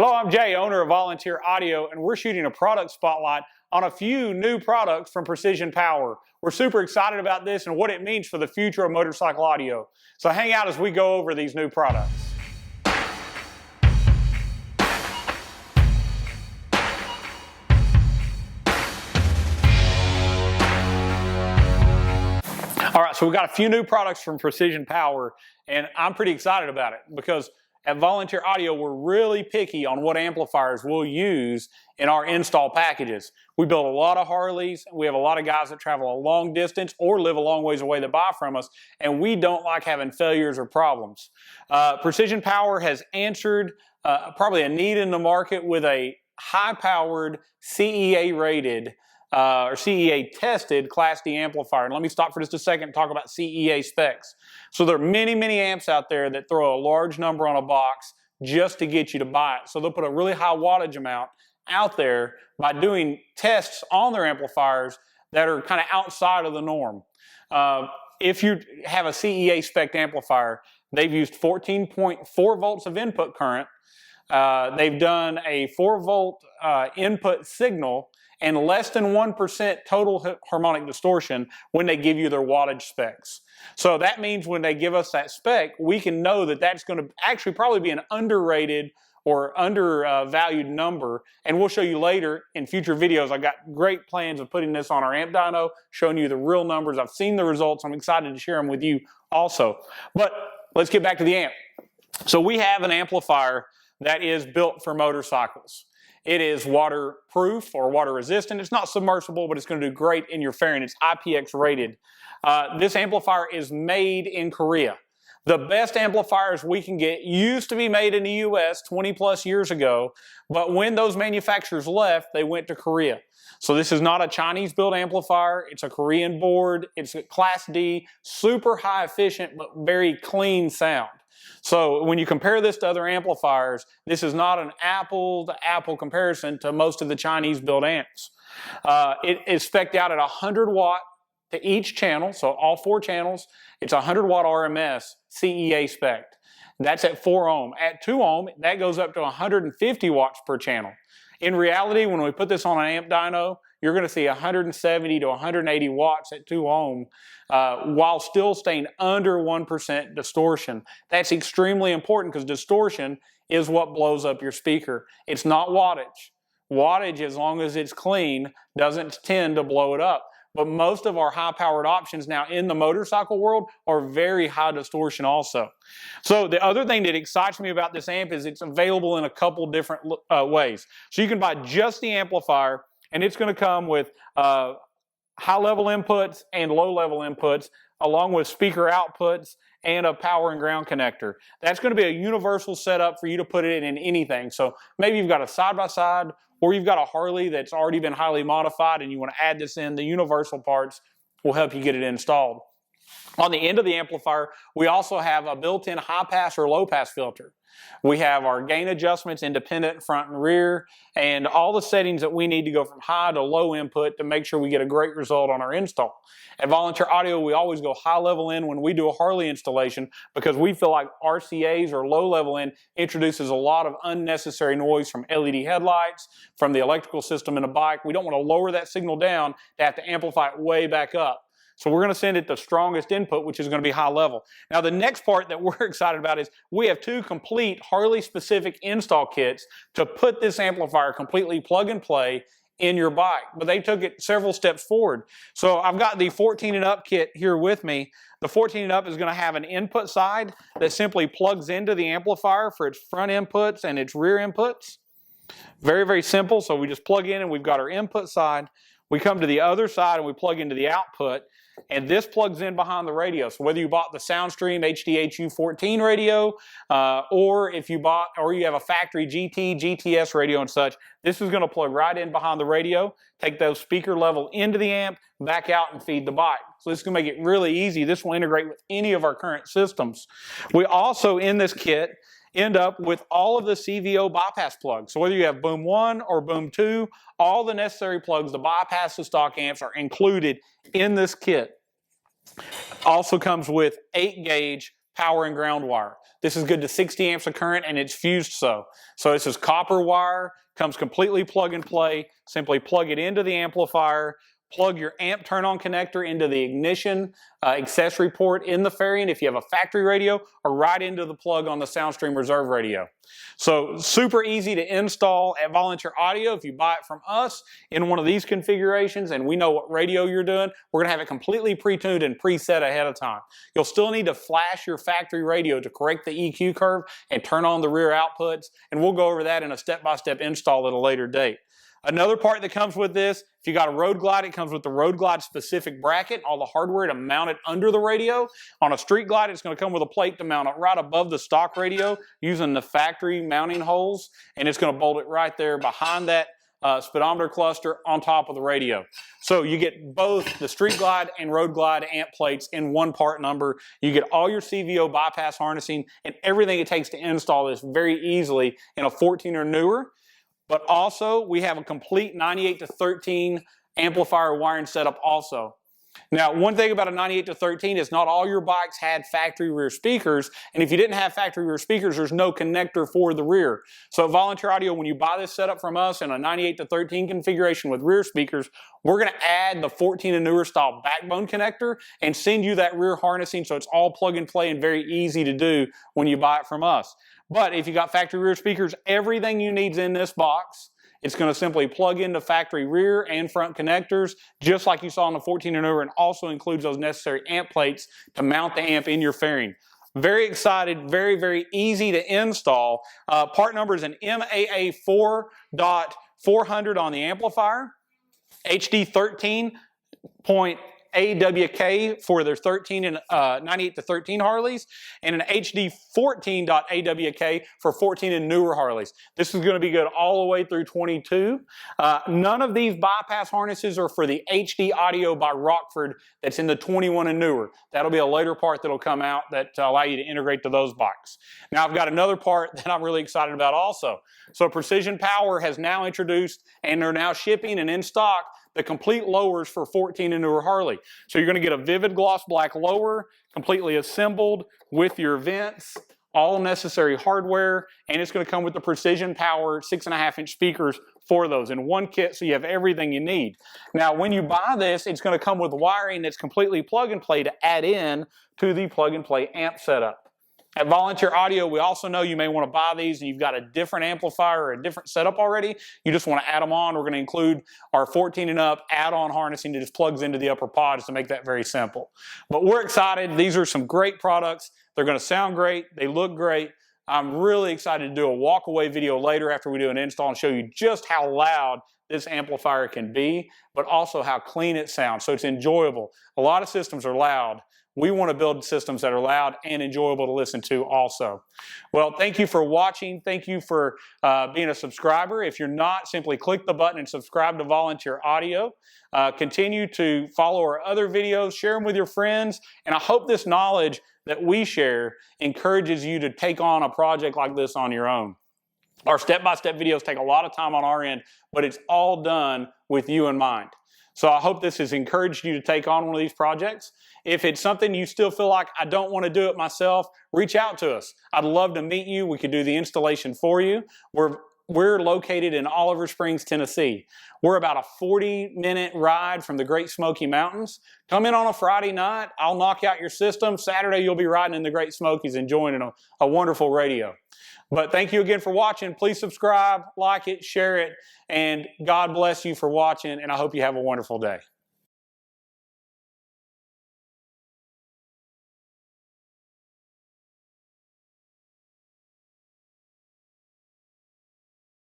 Hello, I'm Jay, owner of Volunteer Audio, and we're shooting a product spotlight on a few new products from Precision Power. We're super excited about this and what it means for the future of motorcycle audio. So hang out as we go over these new products. All right, so we've got a few new products from Precision Power, and I'm pretty excited about it because at Volunteer Audio, we're really picky on what amplifiers we'll use in our install packages. We build a lot of Harleys. We have a lot of guys that travel a long distance or live a long ways away that buy from us, and we don't like having failures or problems. Precision Power has answered probably a need in the market with a high-powered, CEA-rated or CEA tested Class D amplifier. And let me stop for just a second and talk about CEA specs. So there are many, many amps out there that throw a large number on a box just to get you to buy it. So they'll put a really high wattage amount out there by doing tests on their amplifiers that are kind of outside of the norm. If you have a CEA spec amplifier, they've used 14.4 volts of input current. They've done a 4 volt input signal and less than 1% total harmonic distortion when they give you their wattage specs. So that means when they give us that spec, we can know that that's going to actually probably be an underrated or undervalued number. And we'll show you later in future videos. I've got great plans of putting this on our amp dyno, showing you the real numbers. I've seen the results. I'm excited to share them with you also. But let's get back to the amp. So we have an amplifier that is built for motorcycles. It is waterproof or water resistant. It's not submersible, but it's going to do great in your fairing. It's IPX rated. This amplifier is made in Korea. The best amplifiers we can get used to be made in the US 20 plus years ago, but when those manufacturers left, they went to Korea. So this is not a Chinese built amplifier. It's a Korean board. It's a Class D, super high efficient, but very clean sound. So when you compare this to other amplifiers, this is not an apple-to-apple comparison to most of the Chinese-built amps. It is spec'd out at 100 watt to each channel, so all 4 channels. It's 100 watt RMS CEA spec'd. That's at 4 ohm. At 2 ohm, that goes up to 150 watts per channel. In reality, when we put this on an amp dyno, you're going to see 170 to 180 watts at 2 ohm while still staying under 1% distortion. That's extremely important because distortion is what blows up your speaker. It's not wattage. Wattage, as long as it's clean, doesn't tend to blow it up. But most of our high-powered options now in the motorcycle world are very high distortion also. So the other thing that excites me about this amp is it's available in a couple different ways. So you can buy just the amplifier, and it's going to come with high-level inputs and low-level inputs, along with speaker outputs and a power and ground connector. That's going to be a universal setup for you to put it in anything. So maybe you've got a side-by-side, or you've got a Harley that's already been highly modified and you want to add this in. The universal parts will help you get it installed. On the end of the amplifier, we also have a built-in high-pass or low-pass filter. We have our gain adjustments independent front and rear, and all the settings that we need to go from high to low input to make sure we get a great result on our install. At Volunteer Audio, we always go high level in when we do a Harley installation because we feel like RCAs or low level in introduces a lot of unnecessary noise from LED headlights, from the electrical system in a bike. We don't want to lower that signal down to have to amplify it way back up. So we're going to send it the strongest input, which is going to be high level. Now the next part that we're excited about is we have 2 complete Harley-specific install kits to put this amplifier completely plug and play in your bike. But they took it several steps forward. So I've got the 14 and up kit here with me. The 14 and up is going to have an input side that simply plugs into the amplifier for its front inputs and its rear inputs. Very, very simple. So we just plug in and we've got our input side. We come to the other side and we plug into the output. And this plugs in behind the radio. So whether you bought the SoundStream HDHU14 radio, or if you have a factory GT, GTS radio and such, this is going to plug right in behind the radio, take those speaker level into the amp, back out and feed the bike. So this is going to make it really easy. This will integrate with any of our current systems. We also, in this kit, end up with all of the CVO bypass plugs. So whether you have Boom 1 or Boom 2, all the necessary plugs to bypass the stock amps are included in this kit. Also comes with 8-gauge power and ground wire. This is good to 60 amps of current, and it's fused so. So this is copper wire, comes completely plug and play. Simply plug it into the amplifier, plug your amp turn-on connector into the ignition accessory port in the Farian if you have a factory radio, or right into the plug on the SoundStream Reserve radio. So super easy to install at Volunteer Audio. If you buy it from us in one of these configurations and we know what radio you're doing, we're going to have it completely pre-tuned and preset ahead of time. You'll still need to flash your factory radio to correct the EQ curve and turn on the rear outputs, and we'll go over that in a step-by-step install at a later date. Another part that comes with this, if you got a Road Glide, it comes with the Road Glide specific bracket, all the hardware to mount it under the radio. On a Street Glide, it's going to come with a plate to mount it right above the stock radio using the factory mounting holes, and it's going to bolt it right there behind that speedometer cluster on top of the radio. So you get both the Street Glide and Road Glide amp plates in one part number. You get all your CVO bypass harnessing and everything it takes to install this very easily in a 14 or newer. But also, we have a complete 98 to 13 amplifier wiring setup also. Now, one thing about a 98 to 13 is not all your bikes had factory rear speakers, and if you didn't have factory rear speakers, there's no connector for the rear. So at Volunteer Audio, when you buy this setup from us in a 98 to 13 configuration with rear speakers, we're going to add the 14 and newer style backbone connector and send you that rear harnessing, so it's all plug and play and very easy to do when you buy it from us. But if you got factory rear speakers, everything you need is in this box. It's going to simply plug into factory rear and front connectors, just like you saw in the 14 and over, and also includes those necessary amp plates to mount the amp in your fairing. Very excited, very, very easy to install. Part number is an MAA 4.400 on the amplifier, HD 13.AWK for their 13 and 98 to 13 Harleys, and an HD 14.AWK for 14 and newer Harleys. This is going to be good all the way through 22. None of these bypass harnesses are for the HD audio by Rockford that's in the 21 and newer. That'll be a later part that'll come out that allow you to integrate to those bikes. Now I've got another part that I'm really excited about also. So Precision Power has now introduced, and they're now shipping and in stock, the complete lowers for 14 and newer Harley. So you're going to get a vivid gloss black lower, completely assembled with your vents, all necessary hardware, and it's going to come with the Precision Power 6.5-inch speakers for those in one kit, so you have everything you need. Now, when you buy this, it's going to come with wiring that's completely plug and play to add in to the plug and play amp setup. At Volunteer Audio, we also know you may want to buy these and you've got a different amplifier or a different setup already. You just want to add them on. We're going to include our 14 and up add-on harnessing that just plugs into the upper pods to make that very simple. But we're excited. These are some great products. They're going to sound great. They look great. I'm really excited to do a walk-away video later after we do an install and show you just how loud this amplifier can be, but also how clean it sounds. So it's enjoyable. A lot of systems are loud. We want to build systems that are loud and enjoyable to listen to also. Well, thank you for watching. Thank you for being a subscriber. If you're not, simply click the button and subscribe to Volunteer Audio. Continue to follow our other videos, share them with your friends, and I hope this knowledge that we share encourages you to take on a project like this on your own. Our step-by-step videos take a lot of time on our end, but it's all done with you in mind. So I hope this has encouraged you to take on one of these projects. If it's something you still feel like, I don't want to do it myself, reach out to us. I'd love to meet you. We could do the installation for you. We're located in Oliver Springs, Tennessee. We're about a 40-minute ride from the Great Smoky Mountains. Come in on a Friday night. I'll knock out your system. Saturday, you'll be riding in the Great Smokies enjoying a wonderful radio. But thank you again for watching. Please subscribe, like it, share it, and God bless you for watching, and I hope you have a wonderful day.